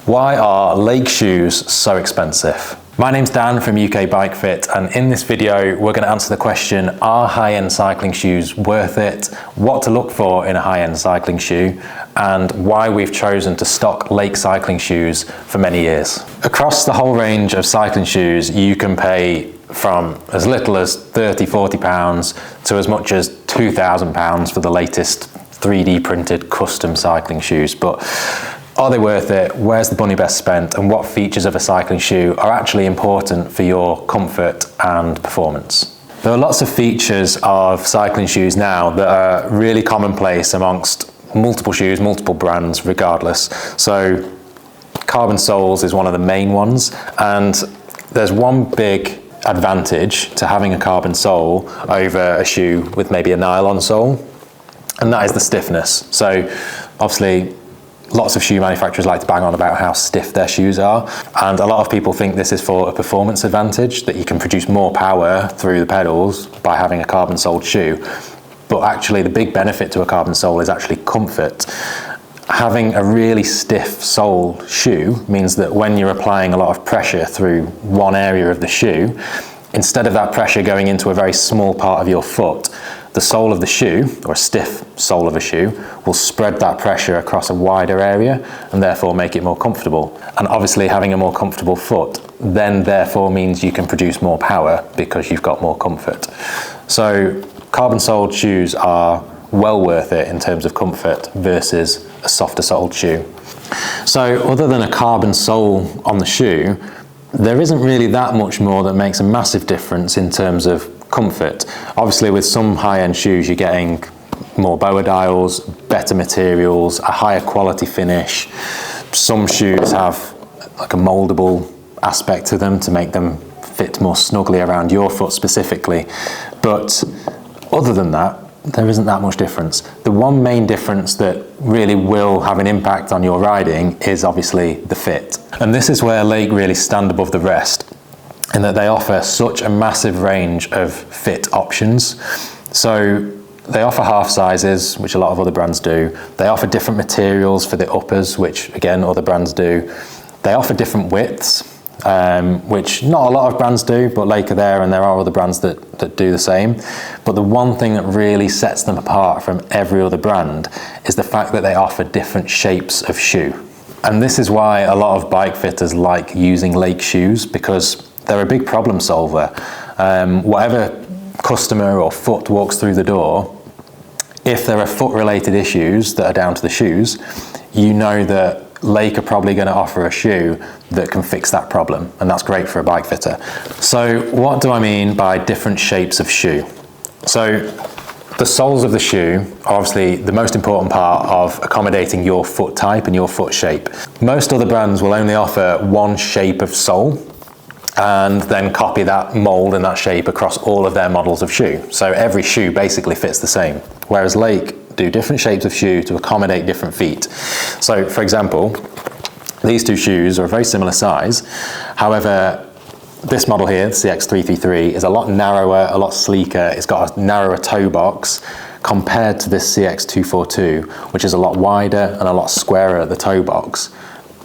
Why are Lake shoes so expensive? My name's Dan from UK Bike Fit, and in this video we're going to answer the question, are high-end cycling shoes worth it, what to look for in a high-end cycling shoe, and why we've chosen to stock Lake cycling shoes for many years. Across the whole range of cycling shoes, you can pay from as little as £30–40 to as much as £2,000 for the latest 3D printed custom cycling shoes. But are they worth it? Where's the money best spent? And what features of a cycling shoe are actually important for your comfort and performance? There are lots of features of cycling shoes now that are really commonplace amongst multiple shoes, multiple brands, regardless. So carbon soles is one of the main ones, and there's one big advantage to having a carbon sole over a shoe with maybe a nylon sole, and that is the stiffness. So obviously lots of shoe manufacturers like to bang on about how stiff their shoes are, and a lot of people think this is for a performance advantage, that you can produce more power through the pedals by having a carbon soled shoe. But actually the big benefit to a carbon sole is actually comfort. Having a really stiff sole shoe means that when you're applying a lot of pressure through one area of the shoe, instead of that pressure going into a very small part of your foot, the sole of the shoe, or a stiff sole of a shoe, will spread that pressure across a wider area and therefore make it more comfortable. And obviously having a more comfortable foot then therefore means you can produce more power because you've got more comfort. So carbon soled shoes are well worth it in terms of comfort versus a softer soled shoe. So other than a carbon sole on the shoe, there isn't really that much more that makes a massive difference in terms of comfort. Obviously with some high-end shoes you're getting more boa dials, better materials, a higher quality finish. Some shoes have like a moldable aspect to them to make them fit more snugly around your foot specifically. But other than that, there isn't that much difference. The one main difference that really will have an impact on your riding is obviously the fit. And this is where Lake really stand above the rest, in that they offer such a massive range of fit options. So they offer half sizes, which a lot of other brands do. They offer different materials for the uppers, which again other brands do. They offer different widths, which not a lot of brands do, but Lake are there, and there are other brands that do the same. But the one thing that really sets them apart from every other brand is the fact that they offer different shapes of shoe. And this is why a lot of bike fitters like using Lake shoes, because they're a big problem solver. Whatever customer or foot walks through the door, if there are foot related issues that are down to the shoes, you know that Lake are probably going to offer a shoe that can fix that problem, and that's great for a bike fitter. So what do I mean by different shapes of shoe? So the soles of the shoe are obviously the most important part of accommodating your foot type and your foot shape. Most other brands will only offer one shape of sole and then copy that mold and that shape across all of their models of shoe. So every shoe basically fits the same, whereas Lake do different shapes of shoe to accommodate different feet. So for example, these two shoes are a very similar size. However, this model here, the CX333, is a lot narrower, a lot sleeker. It's got a narrower toe box compared to this CX242, which is a lot wider and a lot squarer at the toe box.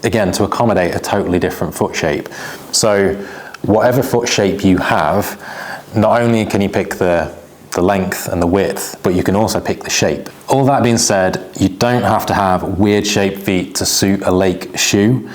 Again, to accommodate a totally different foot shape. So whatever foot shape you have, not only can you pick the length and the width, but you can also pick the shape. All that being said, you don't have to have weird shaped feet to suit a Lake shoe.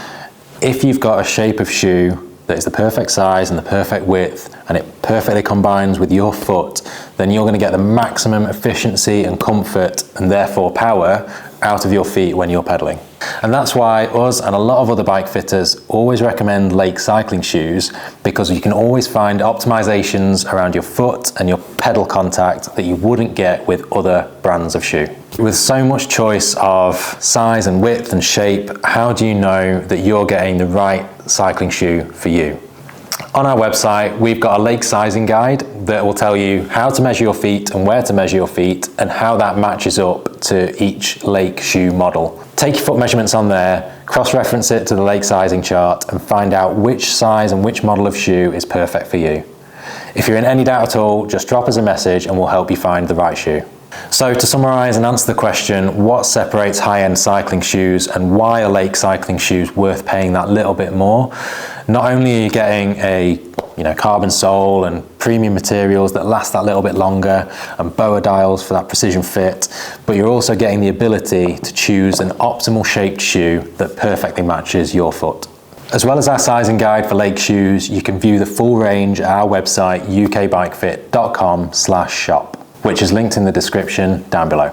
If you've got a shape of shoe that is the perfect size and the perfect width, and it perfectly combines with your foot, then you're going to get the maximum efficiency and comfort, and therefore power, out of your feet when you're pedaling. And that's why us and a lot of other bike fitters always recommend Lake cycling shoes, because you can always find optimizations around your foot and your pedal contact that you wouldn't get with other brands of shoe. With so much choice of size and width and shape, how do you know that you're getting the right cycling shoe for you? On our website, we've got a Lake sizing guide that will tell you how to measure your feet and where to measure your feet and how that matches up to each Lake shoe model. Take your foot measurements on there, cross-reference it to the Lake sizing chart, and find out which size and which model of shoe is perfect for you. If you're in any doubt at all, just drop us a message and we'll help you find the right shoe. So to summarise and answer the question, what separates high-end cycling shoes and why are Lake cycling shoes worth paying that little bit more? Not only are you getting a carbon sole and premium materials that last that little bit longer and BOA dials for that precision fit, but you're also getting the ability to choose an optimal shaped shoe that perfectly matches your foot. As well as our sizing guide for Lake shoes, you can view the full range at our website ukbikefit.com/shop, which is linked in the description down below.